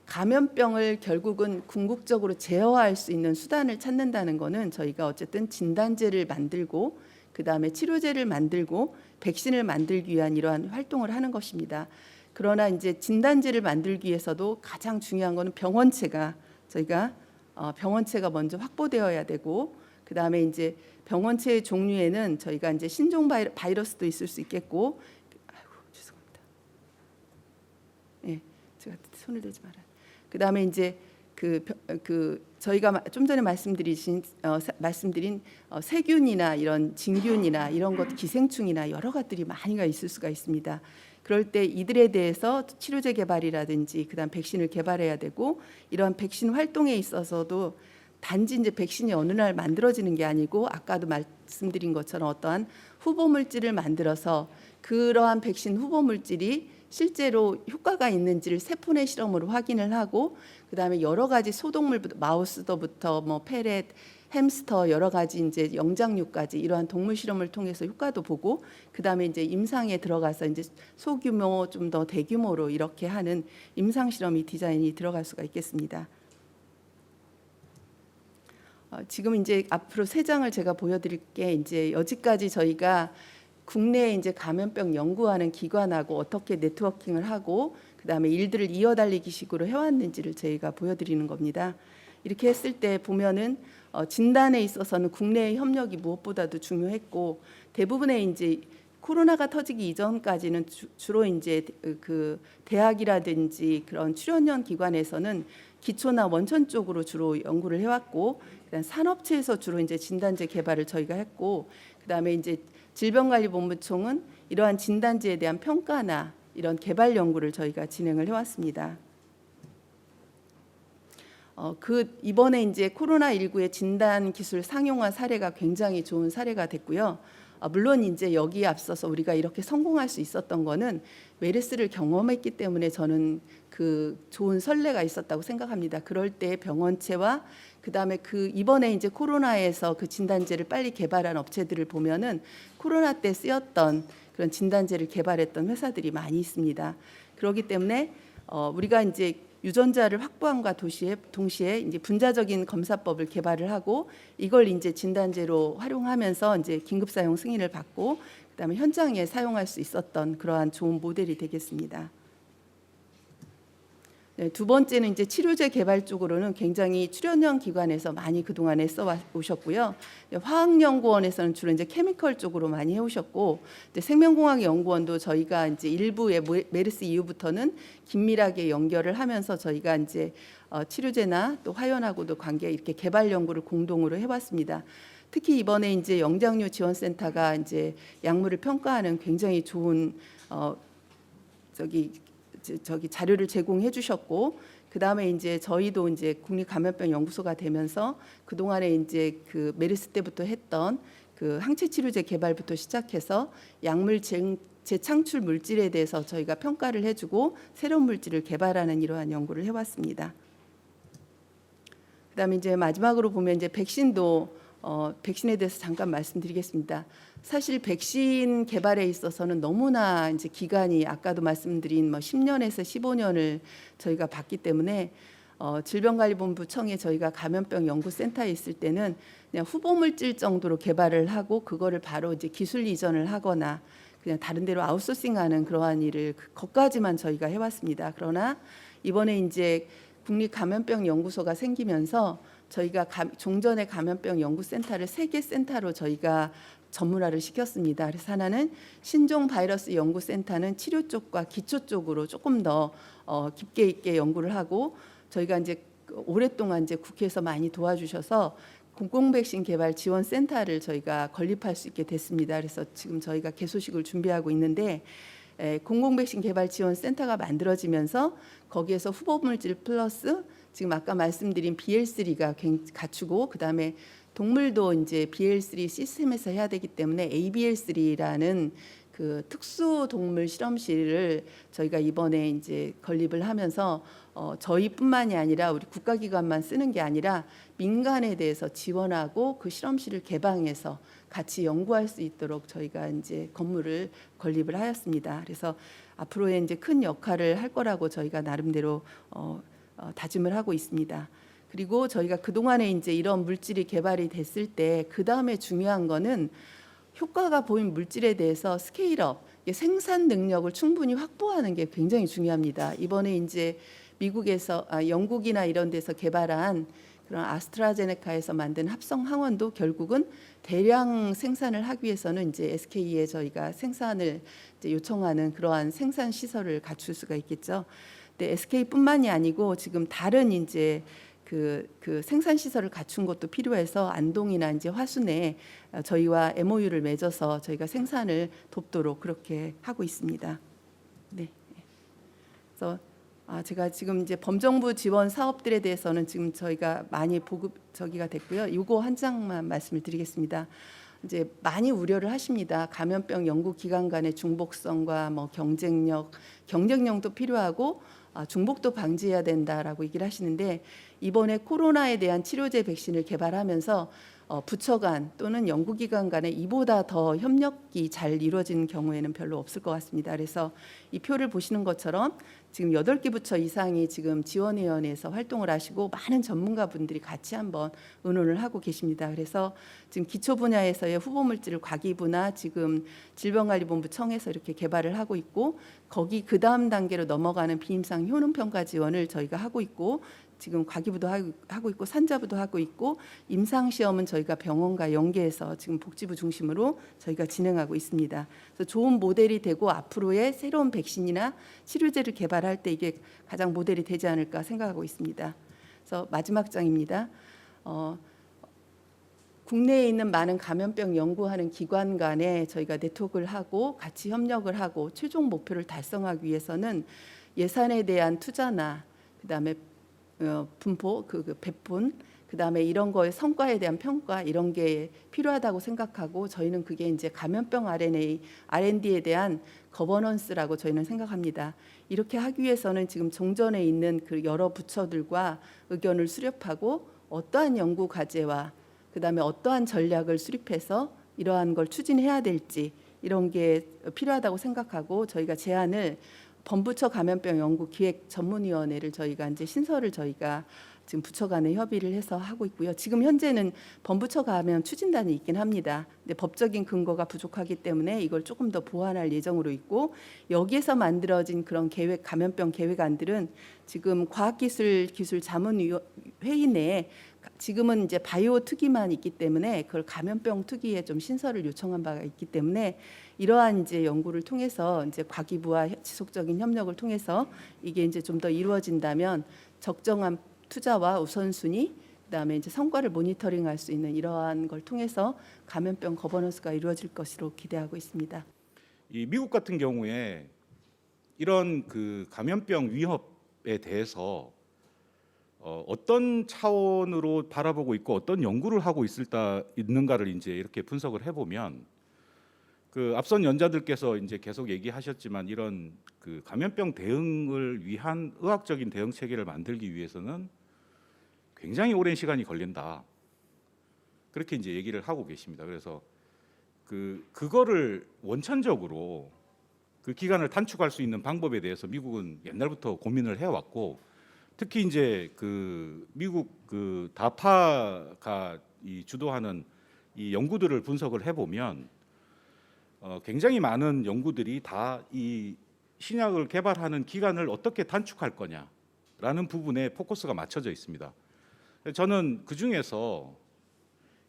감염병을 결국은 궁극적으로 제어할 수 있는 수단을 찾는다는 것은 저희가 어쨌든 진단제를 만들고 그다음에 치료제를 만들고 백신을 만들기 위한 이러한 활동을 하는 것입니다. 그러나 이제 진단제를 만들기 위해서도 가장 중요한 것은 병원체가 저희가 병원체가 먼저 확보되어야 되고 그다음에 이제 병원체의 종류에는 저희가 이제 신종 바이러스도 있을 수 있겠고 죄송합니다. 예, 제가 손을 대지 말아요. 그다음에 이제 저희가 좀 전에 말씀드린 세균이나 이런 진균이나 이런 것 기생충이나 여러 것들이 많이가 있을 수가 있습니다. 그럴 때 이들에 대해서 치료제 개발이라든지 그다음 백신을 개발해야 되고 이러한 백신 활동에 있어서도 단지 이제 백신이 어느 날 만들어지는 게 아니고 아까도 말씀드린 것처럼 어떠한 후보 물질을 만들어서 그러한 백신 후보 물질이 실제로 효과가 있는지를 세포내 실험으로 확인을 하고 그다음에 여러 가지 소동물 마우스부터 뭐 페렛, 햄스터 여러 가지 이제 영장류까지 이러한 동물 실험을 통해서 효과도 보고 그다음에 이제 임상에 들어가서 이제 소규모 좀 더 대규모로 이렇게 하는 임상 실험이 디자인이 들어갈 수가 있겠습니다. 지금 이제 앞으로 3장을 제가 보여드릴게 이제 여기까지 저희가 국내에 이제 감염병 연구하는 기관하고 어떻게 네트워킹을 하고 그다음에 일들을 이어달리기 식으로 해왔는지를 저희가 보여드리는 겁니다. 이렇게 했을 때 보면은 진단에 있어서는 국내의 협력이 무엇보다도 중요했고 대부분의 이제 코로나가 터지기 이전까지는 주로 이제 그 대학이라든지 그런 출연연 기관에서는 기초나 원천 쪽으로 주로 연구를 해왔고 그다음 산업체에서 주로 이제 진단제 개발을 저희가 했고 그다음에 이제 질병관리본부청은 이러한 진단제에 대한 평가나 이런 개발 연구를 저희가 진행을 해왔습니다. 이번에 이제 코로나19의 진단 기술 상용화 사례가 굉장히 좋은 사례가 됐고요. 물론 이제 여기에 앞서서 우리가 이렇게 성공할 수 있었던 거는 메르스를 경험했기 때문에 저는 그 좋은 선례가 있었다고 생각합니다. 그럴 때 병원체와 그다음에 이번에 이제 코로나에서 그 진단제를 빨리 개발한 업체들을 보면은 코로나 때 쓰였던 그런 진단제를 개발했던 회사들이 많이 있습니다. 그렇기 때문에 우리가 이제 유전자를 확보함과 동시에 이제 분자적인 검사법을 개발을 하고 이걸 이제 진단제로 활용하면서 이제 긴급 사용 승인을 받고 그다음에 현장에 사용할 수 있었던 그러한 좋은 모델이 되겠습니다. 네, 두 번째는 이제 치료제 개발 쪽으로는 굉장히 출연형 기관에서 많이 그동안에 써 오셨고요. 화학연구원에서는 주로 이제 케미컬 쪽으로 많이 해오셨고, 이제 생명공학연구원도 저희가 이제 일부의 메르스 이후부터는 긴밀하게 연결을 하면서 저희가 이제 치료제나 또 화연하고도 관계 이렇게 개발 연구를 공동으로 해왔습니다. 특히 이번에 이제 영장류 지원센터가 이제 약물을 평가하는 굉장히 좋은 저기 자료를 제공해 주셨고, 그 다음에 이제 저희도 이제 국립감염병 연구소가 되면서 그 동안에 이제 그 메르스 때부터 했던 그 항체 치료제 개발부터 시작해서 약물 재창출 물질에 대해서 저희가 평가를 해주고 새로운 물질을 개발하는 이러한 연구를 해왔습니다. 그다음에 이제 마지막으로 보면 이제 백신도 백신에 대해서 잠깐 말씀드리겠습니다. 사실 백신 개발에 있어서는 너무나 이제 기간이 아까도 말씀드린 10년에서 15년을 저희가 봤기 때문에 질병관리본부청에 저희가 감염병 연구센터에 있을 때는 그냥 후보 물질 정도로 개발을 하고 그거를 바로 이제 기술 이전을 하거나 그냥 다른 데로 아웃소싱하는 그러한 일을 거기까지만 저희가 해왔습니다. 그러나 이번에 이제 국립감염병 연구소가 생기면서 저희가 종전의 감염병 연구센터를 3개 센터로 저희가 전문화를 시켰습니다. 그래서 하나는 신종 바이러스 연구센터는 치료 쪽과 기초 쪽으로 조금 더 깊게 있게 연구를 하고, 저희가 이제 오랫동안 이제 국회에서 많이 도와주셔서 공공백신 개발 지원센터를 저희가 건립할 수 있게 됐습니다. 그래서 지금 저희가 개소식을 준비하고 있는데, 공공백신 개발 지원센터가 만들어지면서 거기에서 후보물질 플러스 지금 아까 말씀드린 BL3가 갖추고, 그 다음에 동물도 이제 BL3 시스템에서 해야 되기 때문에 ABL3라는 그 특수 동물 실험실을 저희가 이번에 이제 건립을 하면서 저희뿐만이 아니라 우리 국가기관만 쓰는 게 아니라 민간에 대해서 지원하고 그 실험실을 개방해서 같이 연구할 수 있도록 저희가 이제 건물을 건립을 하였습니다. 그래서 앞으로의 이제 큰 역할을 할 거라고 저희가 나름대로 다짐을 하고 있습니다. 그리고 저희가 그동안에 이제 이런 물질이 개발이 됐을 때 그 다음에 중요한 거는 효과가 보인 물질에 대해서 스케일업, 생산 능력을 충분히 확보하는 게 굉장히 중요합니다. 이번에 이제 미국에서 영국이나 이런 데서 개발한 그런 아스트라제네카에서 만든 합성 항원도 결국은 대량 생산을 하기 위해서는 이제 SK에 저희가 생산을 이제 요청하는 그러한 생산 시설을 갖출 수가 있겠죠. 근데 SK뿐만이 아니고 지금 다른 이제 그 생산 시설을 갖춘 것도 필요해서 안동이나 이제 화순에 저희와 MOU를 맺어서 저희가 생산을 돕도록 그렇게 하고 있습니다. 네. 그래서 제가 지금 이제 범정부 지원 사업들에 대해서는 지금 저희가 많이 저기가 됐고요. 요거 한 장만 말씀을 드리겠습니다. 이제 많이 우려를 하십니다. 감염병 연구 기관 간의 중복성과 뭐 경쟁력도 필요하고 중복도 방지해야 된다라고 얘기를 하시는데, 이번에 코로나에 대한 치료제 백신을 개발하면서 부처 간 또는 연구기관 간에 이보다 더 협력이 잘 이루어지는 경우에는 별로 없을 것 같습니다. 그래서 이 표를 보시는 것처럼 지금 8개 부처 이상이 지금 지원위원회에서 활동을 하시고 많은 전문가분들이 같이 한번 의논을 하고 계십니다. 그래서 지금 기초 분야에서의 후보 물질을 과기부나 지금 질병관리본부청에서 이렇게 개발을 하고 있고, 거기 그 다음 단계로 넘어가는 비임상 효능 평가 지원을 저희가 하고 있고, 지금 과기부도 하고 있고 산자부도 하고 있고, 임상 시험은 저희가 병원과 연계해서 지금 복지부 중심으로 저희가 진행하고 있습니다. 그래서 좋은 모델이 되고 앞으로의 새로운 백신이나 치료제를 개발할 때 이게 가장 모델이 되지 않을까 생각하고 있습니다. 그래서 마지막 장입니다. 국내에 있는 많은 감염병 연구하는 기관 간에 저희가 네트워크를 하고 같이 협력을 하고 최종 목표를 달성하기 위해서는 예산에 대한 투자나 그다음에 분포, 배분, 그다음에 이런 거의 성과에 대한 평가 이런 게 필요하다고 생각하고, 저희는 그게 이제 감염병 RNA, R&D에 대한 거버넌스라고 저희는 생각합니다. 이렇게 하기 위해서는 지금 종전에 있는 그 여러 부처들과 의견을 수렴하고 어떠한 연구 과제와 그다음에 어떠한 전략을 수립해서 이러한 걸 추진해야 될지 이런 게 필요하다고 생각하고, 저희가 제안을 범부처 감염병 연구 기획 전문위원회를 저희가 이제 신설을 저희가 지금 부처 간에 협의를 해서 하고 있고요. 지금 현재는 범부처 가면 추진단이 있긴 합니다. 근데 법적인 근거가 부족하기 때문에 이걸 조금 더 보완할 예정으로 있고, 여기에서 만들어진 그런 계획, 감염병 계획안들은 지금 과학기술자문회의 내에 지금은 이제 바이오 특위만 있기 때문에 그걸 감염병 특위에 좀 신설을 요청한 바가 있기 때문에, 이러한 이제 연구를 통해서 이제 과기부와 지속적인 협력을 통해서 이게 이제 좀 더 이루어진다면 적정한 투자와 우선순위, 그다음에 이제 성과를 모니터링할 수 있는 이러한 걸 통해서 감염병 거버넌스가 이루어질 것으로 기대하고 있습니다. 이 미국 같은 경우에 이런 그 감염병 위협에 대해서 어떤 차원으로 바라보고 있고 어떤 연구를 하고 있는가를 이제 이렇게 분석을 해보면, 그 앞선 연자들께서 이제 계속 얘기하셨지만 이런 그 감염병 대응을 위한 의학적인 대응 체계를 만들기 위해서는 굉장히 오랜 시간이 걸린다. 그렇게 이제 얘기를 하고 계십니다. 그래서 그거를 원천적으로 그 기간을 단축할 수 있는 방법에 대해서 미국은 옛날부터 고민을 해왔고, 특히 이제 그 미국 그 다파가 이 주도하는 이 연구들을 분석을 해보면 굉장히 많은 연구들이 다 이 신약을 개발하는 기간을 어떻게 단축할 거냐라는 부분에 포커스가 맞춰져 있습니다. 저는 그 중에서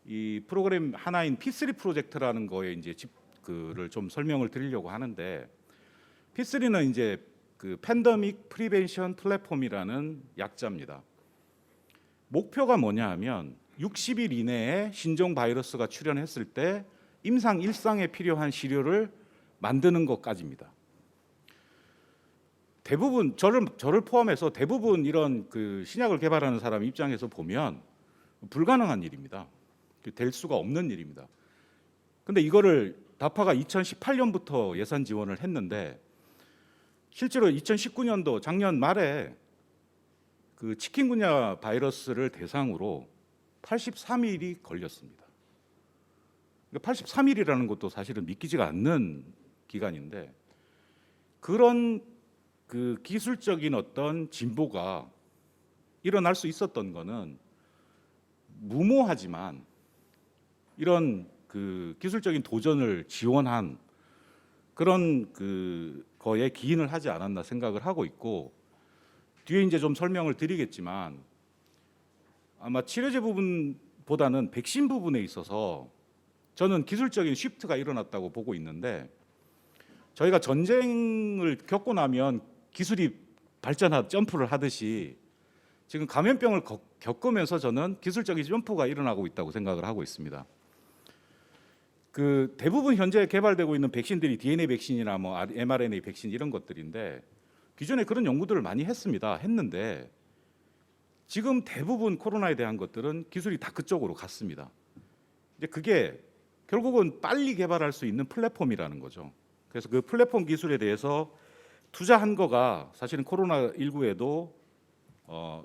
이 프로그램 하나인 P3 프로젝트라는 거에 이제 그를 좀 설명을 드리려고 하는데, P3는 이제 그 팬데믹 프리벤션 플랫폼이라는 약자입니다. 목표가 뭐냐 하면 60일 이내에 신종 바이러스가 출현했을 때 임상 일상에 필요한 시료를 만드는 것까지입니다. 대부분 저를 포함해서 대부분 이런 그 신약을 개발하는 사람 입장에서 보면 불가능한 일입니다. 될 수가 없는 일입니다. 근데 이거를 다파가 2018년부터 예산 지원을 했는데, 실제로 2019년도 작년 말에 그 치킨구냐 바이러스를 대상으로 83일이 걸렸습니다. 83일이라는 것도 사실은 믿기지가 않는 기간인데, 그런 그 기술적인 어떤 진보가 일어날 수 있었던 거는 무모하지만 이런 그 기술적인 도전을 지원한 그런 그 거에 기인을 하지 않았나 생각을 하고 있고, 뒤에 이제 좀 설명을 드리겠지만 아마 치료제 부분보다는 백신 부분에 있어서 저는 기술적인 쉬프트가 일어났다고 보고 있는데, 저희가 전쟁을 겪고 나면 기술이 점프를 하듯이 지금 감염병을 겪으면서 저는 기술적인 점프가 일어나고 있다고 생각을 하고 있습니다. 그 대부분 현재 개발되고 있는 백신들이 DNA 백신이나 뭐 mRNA 백신 이런 것들인데, 기존에 그런 연구들을 많이 했는데 지금 대부분 코로나에 대한 것들은 기술이 다 그쪽으로 갔습니다. 이제 그게 결국은 빨리 개발할 수 있는 플랫폼이라는 거죠. 그래서 그 플랫폼 기술에 대해서 투자한 거가 사실은 코로나19에도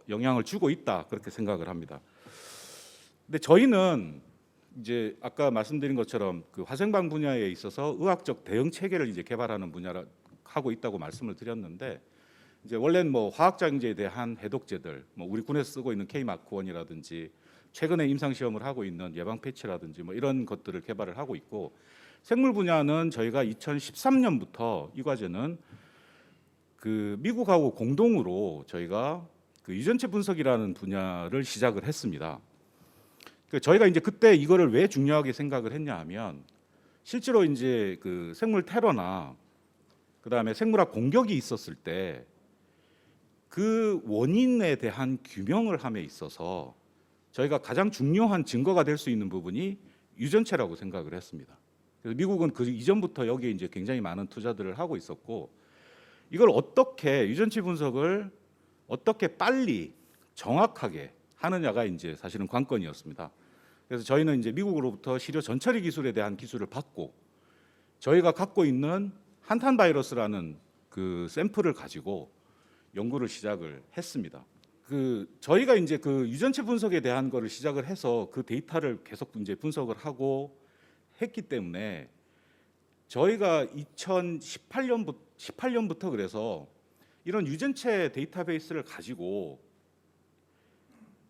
영향을 주고 있다, 그렇게 생각을 합니다. 근데 저희는 이제 아까 말씀드린 것처럼 그 화생방 분야에 있어서 의학적 대응 체계를 이제 개발하는 분야라 하고 있다고 말씀을 드렸는데, 이제 원래는 뭐 화학장제에 대한 해독제들, 뭐 우리 군에서 쓰고 있는 K마크1이라든지 최근에 임상 시험을 하고 있는 예방 패치라든지 뭐 이런 것들을 개발을 하고 있고, 생물 분야는 저희가 2013년부터 이 과제는 그 미국하고 공동으로 저희가 그 유전체 분석이라는 분야를 시작을 했습니다. 저희가 이제 그때 이거를 왜 중요하게 생각을 했냐 하면, 실제로 이제 그 생물 테러나 그다음에 생물학 공격이 있었을 때 그 원인에 대한 규명을 함에 있어서 저희가 가장 중요한 증거가 될 수 있는 부분이 유전체라고 생각을 했습니다. 그래서 미국은 그 이전부터 여기에 이제 굉장히 많은 투자들을 하고 있었고, 이걸 어떻게 유전체 분석을 어떻게 빨리 정확하게 하느냐가 이제 사실은 관건이었습니다. 그래서 저희는 이제 미국으로부터 시료 전처리 기술에 대한 기술을 받고, 저희가 갖고 있는 한탄 바이러스라는 그 샘플을 가지고 연구를 시작을 했습니다. 그 저희가 이제 그 유전체 분석에 대한 거를 시작을 해서 그 데이터를 계속 이제 분석을 하고 했기 때문에, 저희가 2018년부터 그래서 이런 유전체 데이터베이스를 가지고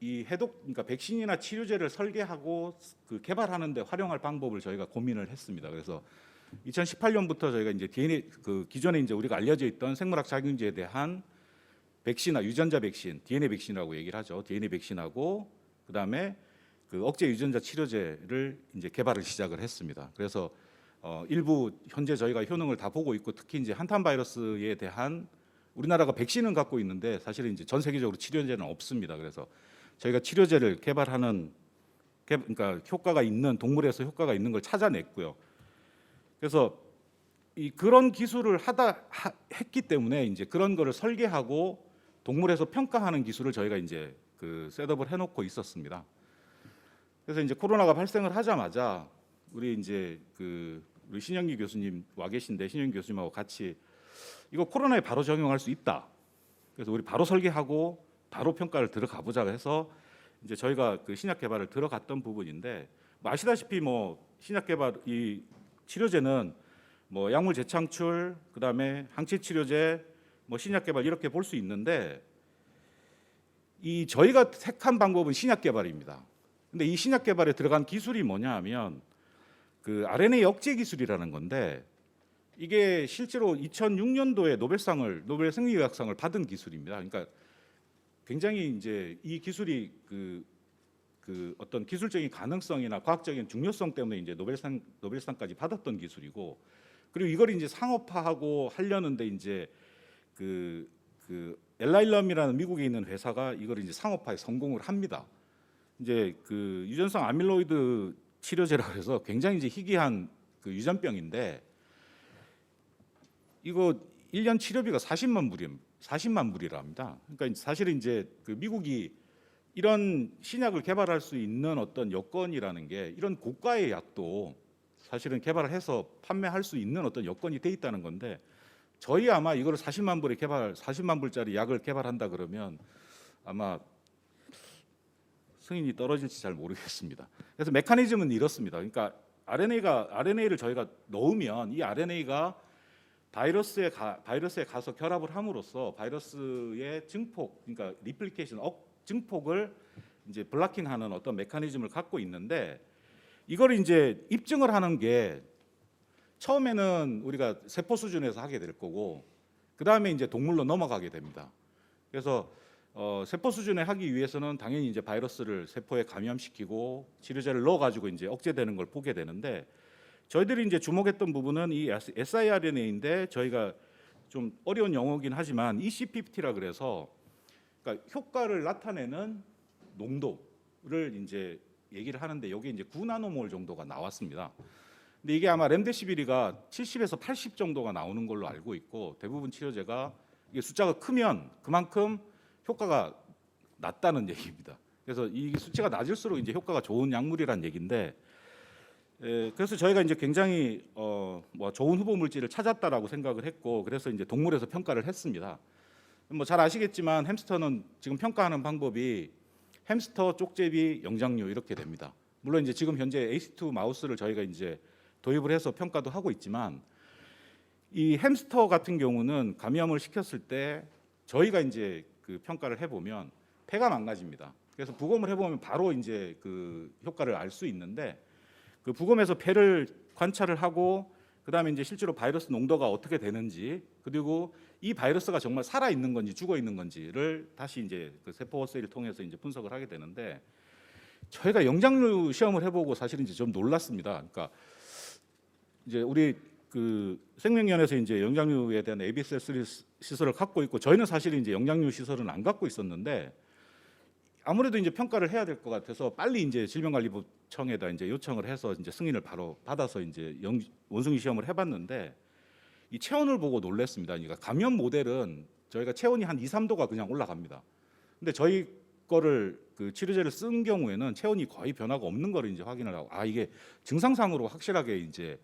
이 해독 그러니까 백신이나 치료제를 설계하고 그 개발하는 데 활용할 방법을 저희가 고민을 했습니다. 그래서 2018년부터 저희가 이제 DNA 그 기존에 이제 우리가 알려져 있던 생물학 작용제에 대한 백신이나 유전자 백신, DNA 백신이라고 얘기를 하죠. DNA 백신하고 그다음에 그 억제 유전자 치료제를 이제 개발을 시작을 했습니다. 그래서 일부 현재 저희가 효능을 다 보고 있고 특히 이제 한탄 바이러스에 대한 우리나라가 백신은 갖고 있는데 사실은 이제 전 세계적으로 치료제는 없습니다. 그래서 저희가 치료제를 개발하는 그러니까 효과가 있는 동물에서 효과가 있는 걸 찾아냈고요. 그래서 그런 기술을 했기 때문에 이제 그런 거를 설계하고 동물에서 평가하는 기술을 저희가 이제 그 셋업을 해놓고 있었습니다. 그래서 이제 코로나가 발생을 하자마자 우리 이제 우리 신영기 교수님 와 계신데 신영기 교수님하고 같이 이거 코로나에 바로 적용할 수 있다. 그래서 우리 바로 설계하고 바로 평가를 들어가 보자 해서 이제 저희가 그 신약 개발을 들어갔던 부분인데 뭐 아시다시피 뭐 신약 개발 이 치료제는 뭐 약물 재창출 그다음에 항체 치료제 뭐 신약 개발 이렇게 볼 수 있는데 이 저희가 택한 방법은 신약 개발입니다. 근데 이 신약 개발에 들어간 기술이 뭐냐 하면 그 RNA 억제 기술이라는 건데 이게 실제로 2006년도에 노벨 생리의학상을 받은 기술입니다. 그러니까 굉장히 이제 이 기술이 그 어떤 기술적인 가능성이나 과학적인 중요성 때문에 이제 노벨상까지 받았던 기술이고 그리고 이걸 이제 상업화하고 하려는데 이제 그 엘라일럼이라는 미국에 있는 회사가 이걸 이제 상업화에 성공을 합니다. 이제 그 유전성 아밀로이드 치료제라고 해서 굉장히 이제 희귀한 그 유전병인데 이거 1년 치료비가 40만 불이라 합니다. 그러니까 사실은 이제 그 미국이 이런 신약을 개발할 수 있는 어떤 여건이라는 게 이런 고가의 약도 사실은 개발을 해서 판매할 수 있는 어떤 여건이 돼 있다는 건데 저희 아마 이거를 40만 불짜리 약을 개발한다 그러면 아마 승인이 떨어질지 잘 모르겠습니다. 그래서 메커니즘은 이렇습니다. 그러니까 RNA를 저희가 넣으면 이 RNA가 바이러스에 가서 결합을 함으로써 바이러스의 증폭, 그러니까 리플리케이션, 증폭을 이제 블락킹하는 어떤 메커니즘을 갖고 있는데 이걸 이제 입증을 하는 게 처음에는 우리가 세포 수준에서 하게 될 거고 그 다음에 이제 동물로 넘어가게 됩니다. 그래서 세포 수준에 하기 위해서는 당연히 이제 바이러스를 세포에 감염시키고 치료제를 넣어가지고 이제 억제되는 걸 보게 되는데 저희들이 이제 주목했던 부분은 이 siRNA인데 저희가 좀 어려운 용어긴 하지만 EC50라 그래서 그러니까 효과를 나타내는 농도를 이제 얘기를 하는데 여기 이제 9나노몰 정도가 나왔습니다. 근데 이게 아마 렘데시비리가 70에서 80 정도가 나오는 걸로 알고 있고 대부분 치료제가 이게 숫자가 크면 그만큼 효과가 낮다는 얘기입니다. 그래서 이 수치가 낮을수록 이제 효과가 좋은 약물이란 얘기인데 그래서 저희가 이제 굉장히 뭐 좋은 후보 물질을 찾았다라고 생각을 했고 그래서 이제 동물에서 평가를 했습니다. 뭐 잘 아시겠지만 햄스터는 지금 평가하는 방법이 햄스터, 쪽제비, 영장류 이렇게 됩니다. 물론 이제 지금 현재 ACE2 마우스를 저희가 이제 도입을 해서 평가도 하고 있지만 이 햄스터 같은 경우는 감염을 시켰을 때 저희가 이제 그 평가를 해보면 폐가 망가집니다. 그래서 부검을 해보면 바로 이제 그 효과를 알 수 있는데 그 부검에서 폐를 관찰을 하고 그다음에 이제 실제로 바이러스 농도가 어떻게 되는지 그리고 이 바이러스가 정말 살아 있는 건지 죽어 있는 건지를 다시 이제 그 세포 어세이를 통해서 이제 분석을 하게 되는데 저희가 영장류 시험을 해보고 사실 이제 좀 놀랐습니다. 그러니까 이제 우리 그 생명연에서 이제 영장류에 대한 ABSL3 시설을 갖고 있고 저희는 사실 이제 영장류 시설은 안 갖고 있었는데 아무래도 이제 평가를 해야 될 것 같아서 빨리 이제 질병관리부청에다 이제 요청을 해서 이제 승인을 바로 받아서 이제 원숭이 시험을 해봤는데 이 체온을 보고 놀랐습니다. 그러니까 감염 모델은 저희가 체온이 한 2, 3도가 그냥 올라갑니다. 근데 저희 거를 그 치료제를 쓴 경우에는 체온이 거의 변화가 없는 거를 이제 확인을 하고 이게 증상상으로 확실하게 이제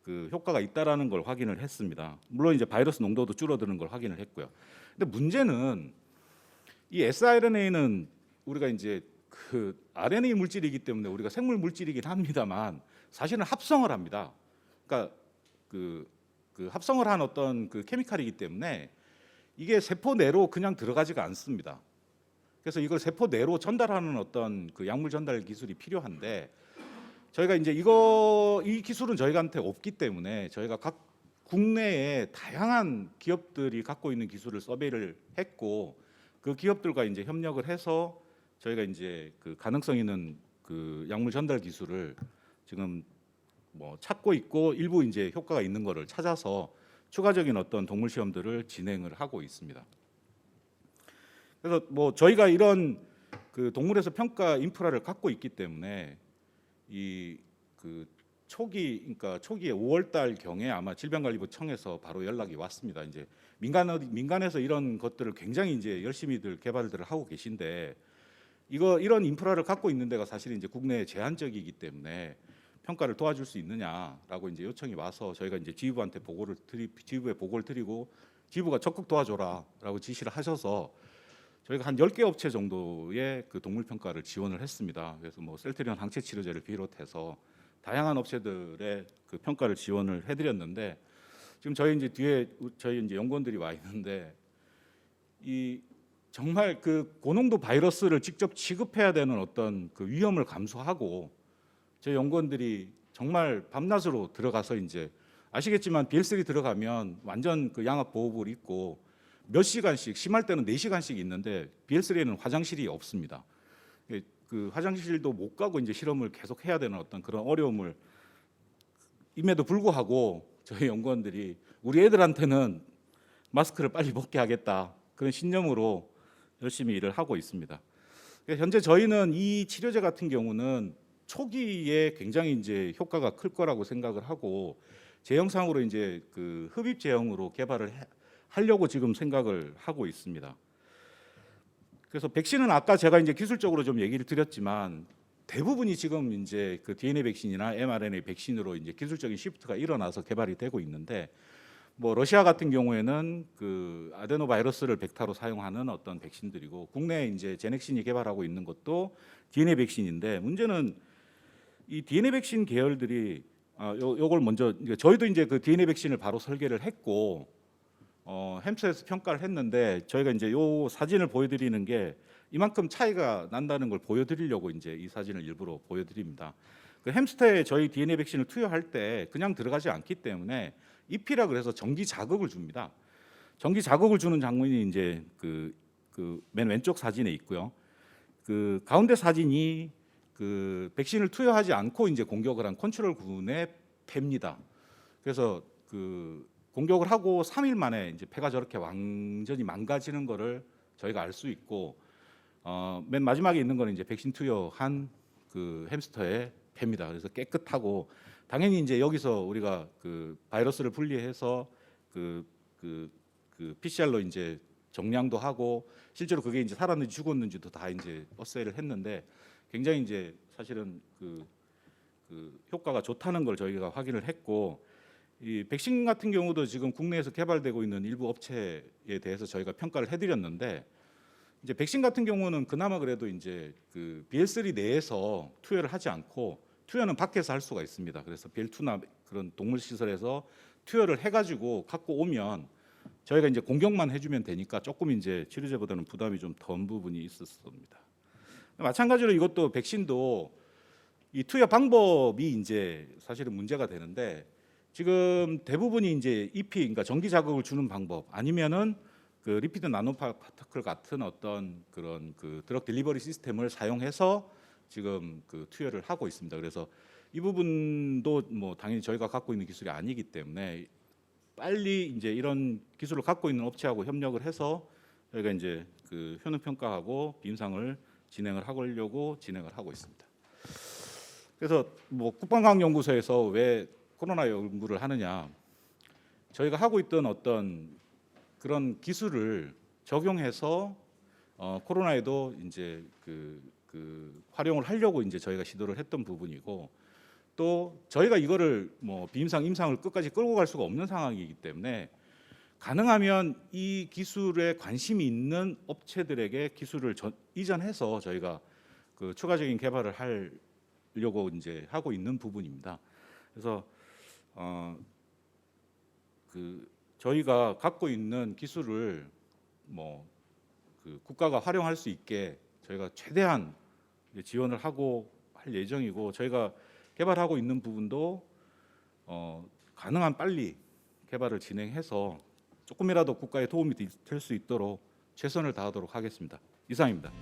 그 효과가 있다라는 걸 확인을 했습니다. 물론 이제 바이러스 농도도 줄어드는 걸 확인을 했고요. 근데 문제는 이 siRNA는 우리가 이제 그 RNA 물질이기 때문에 우리가 생물 물질이긴 합니다만 사실은 합성을 합니다. 그러니까 그 합성을 한 어떤 그 케미칼이기 때문에 이게 세포 내로 그냥 들어가지가 않습니다. 그래서 이걸 세포 내로 전달하는 어떤 그 약물 전달 기술이 필요한데 저희가 이제 이 기술은 저희한테 없기 때문에 저희가 각 국내에 다양한 기업들이 갖고 있는 기술을 서베이를 했고 그 기업들과 이제 협력을 해서 저희가 이제 그 가능성 있는 그 약물 전달 기술을 지금 뭐 찾고 있고 일부 이제 효과가 있는 거를 찾아서 추가적인 어떤 동물 시험들을 진행을 하고 있습니다. 그래서 뭐 저희가 이런 그 동물에서 평가 인프라를 갖고 있기 때문에 이 그 그러니까 초기에 5월달 경에 아마 질병관리부청에서 바로 연락이 왔습니다. 이제 민간에서 이런 것들을 굉장히 이제 열심히들 개발들을 하고 계신데 이런 인프라를 갖고 있는 데가 사실 이제 국내에 제한적이기 때문에 평가를 도와줄 수 있느냐라고 이제 요청이 와서 저희가 이제 지휘부한테 지휘부에 보고를 드리고 지휘부가 적극 도와줘라라고 지시를 하셔서 저희가 한 10개 업체 정도의 그 동물 평가를 지원을 했습니다. 그래서 뭐 셀트리온 항체 치료제를 비롯해서 다양한 업체들의 그 평가를 지원을 해드렸는데 지금 저희 이제 뒤에 저희 이제 연구원들이 와 있는데 이 정말 그 고농도 바이러스를 직접 취급해야 되는 어떤 그 위험을 감수하고 저희 연구원들이 정말 밤낮으로 들어가서 이제 아시겠지만 BL3 들어가면 완전 그 양압 보호복을 입고 몇 시간씩 심할 때는 4시간씩 있는데 BL3에는 화장실이 없습니다. 그 화장실도 못 가고 이제 실험을 계속 해야 되는 어떤 그런 어려움을 임에도 불구하고 저희 연구원들이 우리 애들한테는 마스크를 빨리 벗게 하겠다 그런 신념으로 열심히 일을 하고 있습니다. 현재 저희는 이 치료제 같은 경우는 초기에 굉장히 이제 효과가 클 거라고 생각을 하고 제형상으로 이제 그 흡입 제형으로 개발을 하려고 지금 생각을 하고 있습니다. 그래서 백신은 아까 제가 이제 기술적으로 좀 얘기를 드렸지만 대부분이 지금 이제 그 DNA 백신이나 mRNA 백신으로 이제 기술적인 시프트가 일어나서 개발이 되고 있는데 뭐 러시아 같은 경우에는 그 아데노 바이러스를 벡터로 사용하는 어떤 백신들이고 국내에 이제 제넥신이 개발하고 있는 것도 DNA 백신인데 문제는 이 DNA 백신 계열들이 요걸 먼저 저희도 이제 그 DNA 백신을 바로 설계를 했고 햄스터에서 평가를 했는데 저희가 이제 요 사진을 보여드리는 게 이만큼 차이가 난다는 걸 보여드리려고 이제 이 사진을 일부러 보여드립니다. 그 햄스터에 저희 DNA 백신을 투여할 때 그냥 들어가지 않기 때문에 입히라 그래서 전기 자극을 줍니다. 전기 자극을 주는 장면이 이제 그 맨 왼쪽 사진에 있고요. 그 가운데 사진이 그 백신을 투여하지 않고 이제 공격을 한 컨트롤군의 폐입니다. 그래서 그 공격을 하고 3일 만에 이제 폐가 저렇게 완전히 망가지는 거를 저희가 알 수 있고 맨 마지막에 있는 거는 이제 백신 투여한 그 햄스터의 폐입니다. 그래서 깨끗하고 당연히 이제 여기서 우리가 그 바이러스를 분리해서 그 PCR로 이제 정량도 하고 실제로 그게 이제 살았는지 죽었는지도 다 이제 어세이를 했는데 굉장히 이제 사실은 그 효과가 좋다는 걸 저희가 확인을 했고 이 백신 같은 경우도 지금 국내에서 개발되고 있는 일부 업체에 대해서 저희가 평가를 해드렸는데 이제 백신 같은 경우는 그나마 그래도 이제 그 BL3 내에서 투여를 하지 않고 투여는 밖에서 할 수가 있습니다. 그래서 BL2나 그런 동물 시설에서 투여를 해가지고 갖고 오면 저희가 이제 공격만 해주면 되니까 조금 이제 치료제보다는 부담이 좀 덜 부분이 있었습니다. 마찬가지로 이것도 백신도 이 투여 방법이 이제 사실은 문제가 되는데 지금 대부분이 이제 EP 그러니까 전기 자극을 주는 방법 아니면은 그 리피드 나노 파티클 같은 어떤 그런 그 드럭 딜리버리 시스템을 사용해서 지금 그 투여를 하고 있습니다. 그래서 이 부분도 뭐 당연히 저희가 갖고 있는 기술이 아니기 때문에 빨리 이제 이런 기술을 갖고 있는 업체하고 협력을 해서 저희가 이제 그 효능 평가하고 임상을 진행을 하려고 진행을 하고 있습니다. 그래서 뭐 국방과학연구소에서 왜 코로나 연구를 하느냐? 저희가 하고 있던 어떤 그런 기술을 적용해서 코로나에도 이제 그 활용을 하려고 이제 저희가 시도를 했던 부분이고 또 저희가 이거를 뭐 비임상 임상을 끝까지 끌고 갈 수가 없는 상황이기 때문에 가능하면 이 기술에 관심이 있는 업체들에게 기술을 이전해서 저희가 그 추가적인 개발을 하려고 이제 하고 있는 부분입니다. 그래서 그 저희가 갖고 있는 기술을 뭐 그 국가가 활용할 수 있게 저희가 최대한 이제 지원을 하고 할 예정이고, 저희가 개발하고 있는 부분도 가능한 빨리 개발을 진행해서 조금이라도 국가에 도움이 될 수 있도록 최선을 다하도록 하겠습니다. 이상입니다.